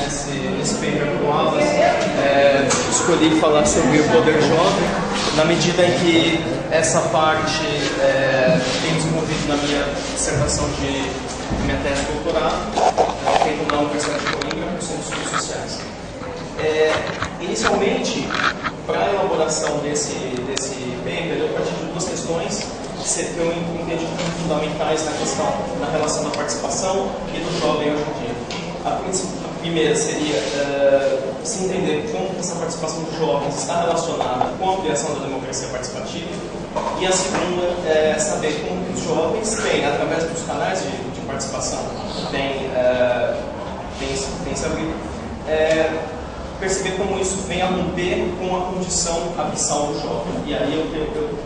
nesse paper com Alas, escolhi falar sobre o poder jovem, na medida em que essa parte tem desenvolvido na minha dissertação de minha tese de doutorado, feita na Universidade de Coimbra, no Centro de Estudos Sociais. Inicialmente, para a elaboração desse paper, eu parti de duas questões que eu entendi como fundamentais na relação da participação e do jovem hoje em dia. A primeira seria se entender como essa participação dos jovens está relacionada com a ampliação da democracia participativa, e a segunda é saber como os jovens têm, através dos canais de participação, têm sabido perceber como isso vem a romper com a condição abissal do jovem. E aí eu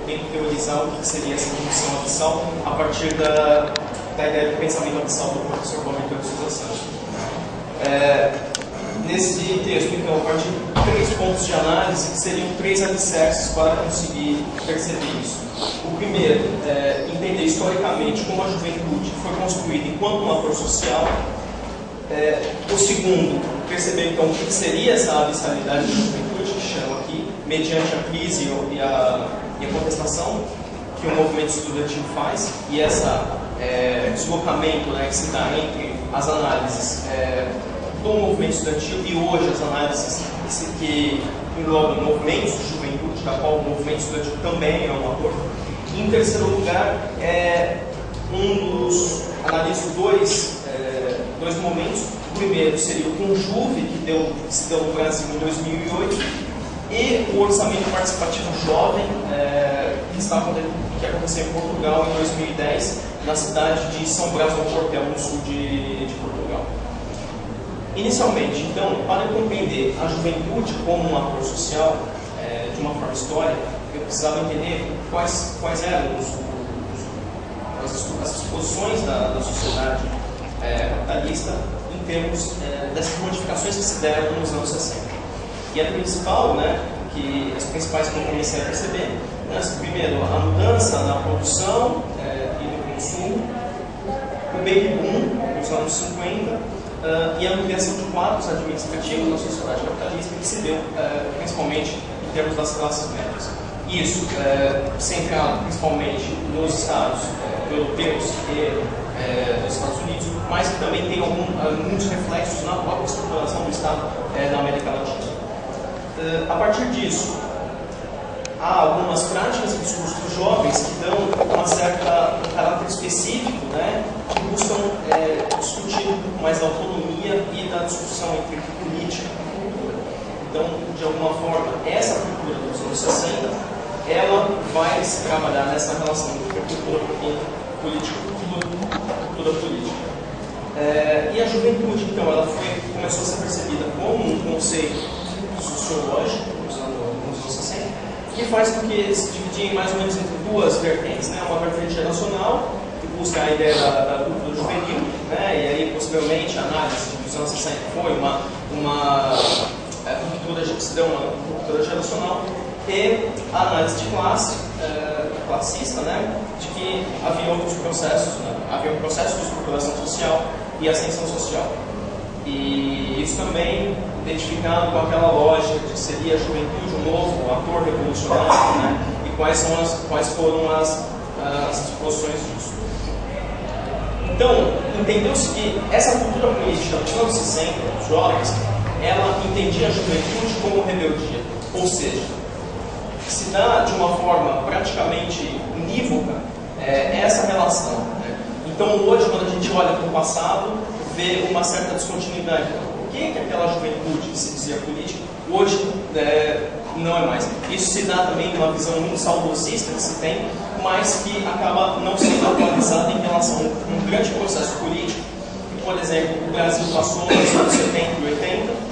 tenho que teorizar o que seria essa condição abissal a partir da ideia do pensamento abissal do professor Boaventura de Souza Santos. Nesse texto, então, eu parti de 3 pontos de análise que seriam 3 alicerces para conseguir perceber isso. O primeiro é entender historicamente como a juventude foi construída enquanto um ator social. O segundo, perceber então o que seria essa abissalidade da juventude, que chama aqui, mediante a crise e a contestação que o movimento estudantil faz, e esse deslocamento que se dá entre as análises do movimento estudantil e hoje as análises que englobam movimentos de juventude, da qual o movimento estudantil também é um ator. E, em terceiro lugar, analiso dois momentos. O primeiro seria o Conjuve, que se deu no Brasil em 2008, e o orçamento participativo jovem, que aconteceu em Portugal em 2010, na cidade de São Brás do Portel, no sul de Portugal. Inicialmente, então, para compreender a juventude como um ator social, de uma forma histórica, eu precisava entender quais eram as posições da sociedade capitalista em termos dessas modificações que se deram nos anos 60. E a principal, que as principais que eu comecei a perceber, primeiro, a mudança na produção e no consumo, o baby boom nos anos 50, e a ampliação de quadros administrativos na sociedade capitalista, que se deu principalmente em termos das classes médias. Isso centrado principalmente nos estados europeus e dos Estados Unidos, mas que também tem muitos reflexos na própria estruturação do Estado na América Latina. A partir disso, há algumas práticas e discursos dos jovens que dão um caráter específico, que buscam discutir um pouco mais da autonomia e da discussão entre política e cultura. Então, de alguma forma, essa cultura dos anos 60, ela vai se trabalhar nessa relação entre cultura e política, cultura política. E a juventude, então, ela começou a ser percebida como um conceito sociológico nos anos 60, que faz com que se dividir mais ou menos entre duas vertentes, uma vertente geracional, que busca a ideia da cultura juvenil, e aí possivelmente a análise dos anos 60 foi uma cultura geracional, e a análise de classe, classista, de que havia outros processos, havia um processo de estruturação social e ascensão social. E isso também identificado com aquela lógica de que seria a juventude um novo ator revolucionário, e quais foram as disposições disso. Então, entendeu-se que essa cultura política dos anos 60, dos jovens, ela entendia a juventude como rebeldia, ou seja, se dá de uma forma praticamente unívoca essa relação. Então, hoje, quando a gente olha para o passado, vê uma certa descontinuidade. Por que aquela juventude que se dizia política, hoje não é mais? Isso se dá também numa visão muito saudosista que se tem, mas que acaba não sendo atualizada em relação a um grande processo político. Por exemplo, o Brasil passou nos anos 70 e 80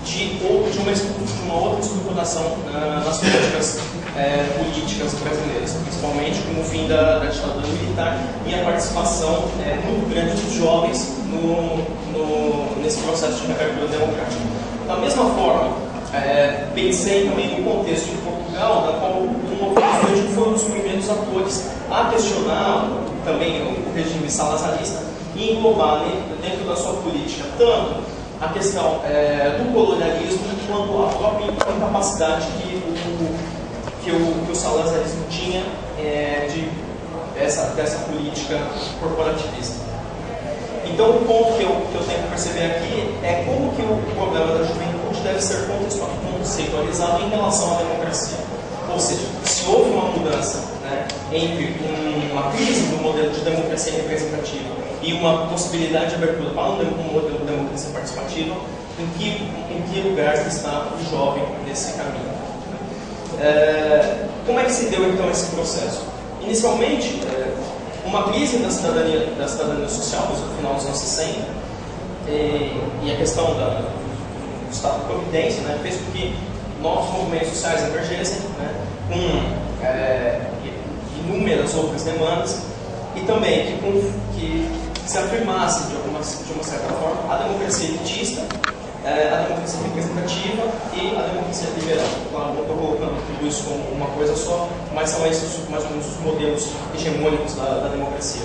de uma outra estruturação nas políticas brasileiras, principalmente com o fim da ditadura militar e a participação muito grande dos jovens nesse processo de reabertura democrática. Da mesma forma, pensei também no contexto de Portugal, na qual o movimento estudantil foi um dos primeiros atores a questionar também o regime salazarista e englobar dentro da sua política tanto a questão do colonialismo quanto à própria incapacidade que o salazarismo tinha dessa política corporativista. Então, o ponto que eu tenho que perceber aqui é como que o problema da juventude deve ser conceitualizado em relação à democracia. Ou seja, se houve uma mudança, né, entre uma crise do modelo de democracia representativa e uma possibilidade de abertura para um modelo de democracia participativa, em que lugar está o jovem nesse caminho? Como é que se deu então esse processo? Inicialmente, uma crise da cidadania social no final dos anos 60 e a questão do estado de providência, né, fez com que novos movimentos sociais emergessem, né, com inúmeras outras demandas, e também que se afirmasse de uma certa forma a democracia elitista, a democracia representativa e a democracia liberal. Claro, não estou colocando tudo isso como uma coisa só, mas são esses mais ou menos os modelos hegemônicos da democracia.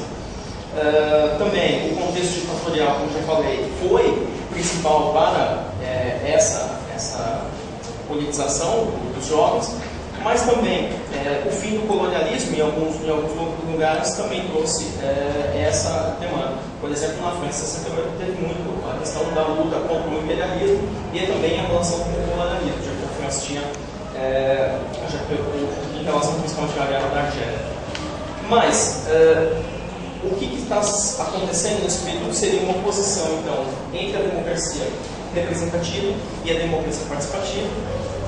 Também o contexto ditatorial, como já falei, foi principal para essa politização dos jovens, mas também o fim do colonialismo em alguns lugares também trouxe essa demanda. Por exemplo, na França, 68 teve muito a questão da luta contra o imperialismo e também a relação com o colonialismo, já que a França tinha em relação principalmente à guerra da Argélia. Mas o que está acontecendo nesse período seria uma oposição, então, entre a democracia representativa e a democracia participativa.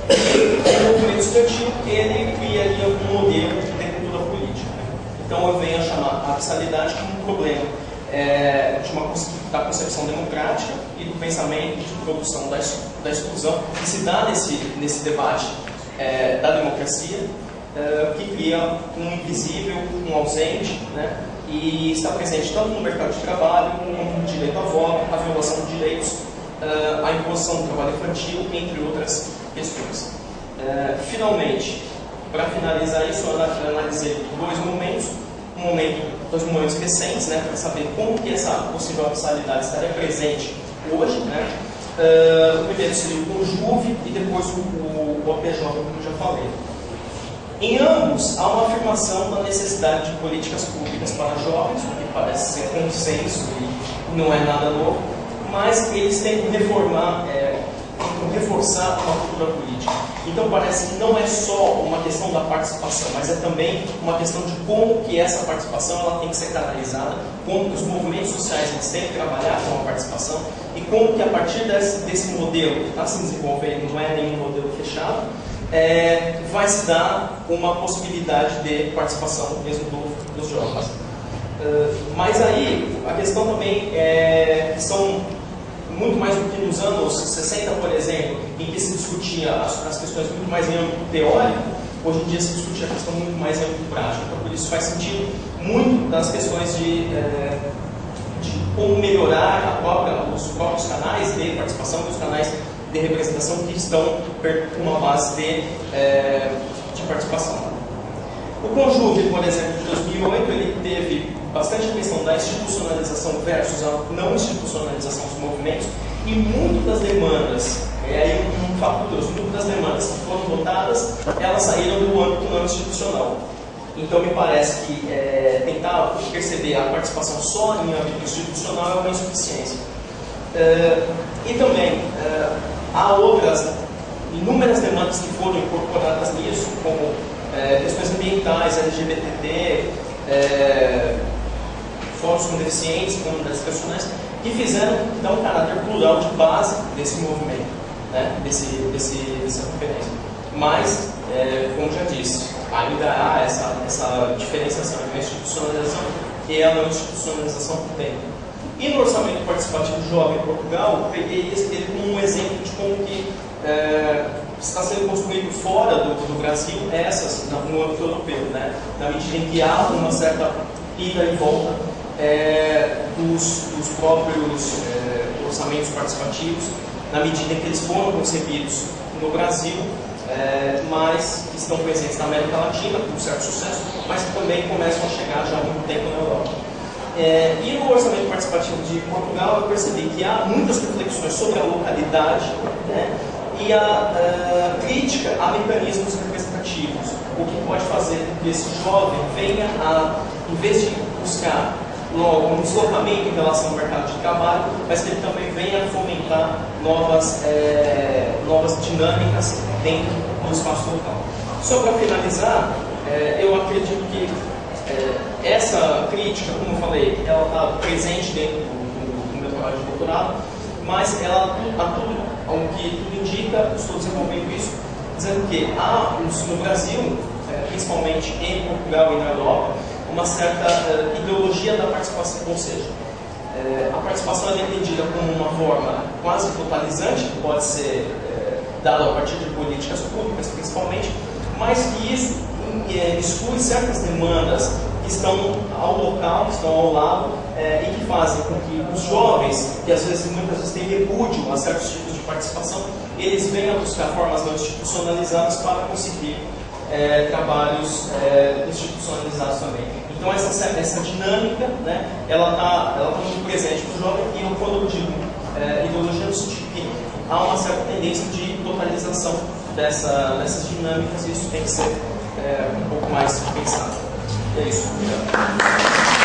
O movimento estudantil, ele criaria um modelo de cultura política. Então eu venho a chamar a abissalidade como um problema da concepção democrática e do pensamento de produção da exclusão que se dá nesse debate da democracia, que cria um invisível, um ausente, né, e está presente tanto no mercado de trabalho, como no direito à voto, a violação de direitos, a imposição do trabalho infantil, entre outras questões. Finalmente, para finalizar isso, eu analisei dois momentos recentes, né, para saber como que essa possível abissalidade estaria presente hoje, né. O primeiro seria o Conjuve e depois o OPJ, como eu já falei. Em ambos, há uma afirmação da necessidade de políticas públicas para jovens, o que parece ser consenso e não é nada novo, mas eles tentam reforçar uma cultura política. Então parece que não é só uma questão da participação, mas é também uma questão de como que essa participação ela tem que ser canalizada, como que os movimentos sociais eles têm que trabalhar com a participação e como que a partir desse modelo que está se desenvolvendo, não é nenhum modelo fechado, vai se dar uma possibilidade de participação mesmo dos jovens. Mas aí a questão também que são muito mais do que nos anos 60, por exemplo, em que se discutia as questões muito mais em âmbito teórico, hoje em dia se discute a questão muito mais em âmbito prático. Então, por isso faz sentido muito das questões de como melhorar os próprios canais de participação e os canais de representação que estão com uma base de participação. O Conjuve, por exemplo, de 2008, ele teve bastante a questão da institucionalização versus a não institucionalização dos movimentos, e muitas das demandas, aí um fato curioso, muitas das demandas que foram votadas, elas saíram do âmbito não institucional. Então me parece que tentar perceber a participação só em âmbito institucional é uma insuficiência. E também há outras inúmeras demandas que foram incorporadas nisso, como questões ambientais, LGBT, fóruns com deficientes, comunidades profissionais, que fizeram então um caráter plural de base desse movimento, né, dessa conferência. Mas, como já disse, ainda há essa diferenciação entre a institucionalização e a não institucionalização por tempo. E no orçamento participativo jovem em Portugal, eu peguei ele como um exemplo de como que está sendo construído fora do Brasil no âmbito europeu, né? Na medida em que há uma certa ida e volta dos próprios orçamentos participativos, na medida em que eles foram concebidos no Brasil, mas que estão presentes na América Latina com certo sucesso, mas que também começam a chegar já há muito tempo na Europa. E no orçamento participativo de Portugal eu percebi que há muitas reflexões sobre a localidade, né, e a crítica a mecanismos representativos, o que pode fazer com que esse jovem venha a, em vez de buscar logo um deslocamento em relação ao mercado de trabalho, mas que ele também venha a fomentar novas dinâmicas dentro do espaço local. Só para finalizar, eu acredito que essa crítica, como eu falei, ela está presente dentro do meu trabalho de doutorado, mas ela, ao que tudo indica, estou desenvolvendo isso, dizendo que há no Brasil, principalmente em Portugal e na Europa, uma certa ideologia da participação, ou seja, a participação é entendida como uma forma quase totalizante, que pode ser dada a partir de políticas públicas, principalmente, mas que isso exclui certas demandas que estão ao local, que estão ao lado, e que fazem com que os jovens, que às vezes, muitas vezes têm repúdio a certos tipos de participação, eles venham buscar formas não institucionalizadas para conseguir trabalhos institucionalizados também. Então essa dinâmica, né, ela está muito presente no jovem, e quando eu digo ideologia no sentido que há uma certa tendência de totalização dessas dinâmicas, e isso tem que ser um pouco mais pensado. É isso. Obrigado.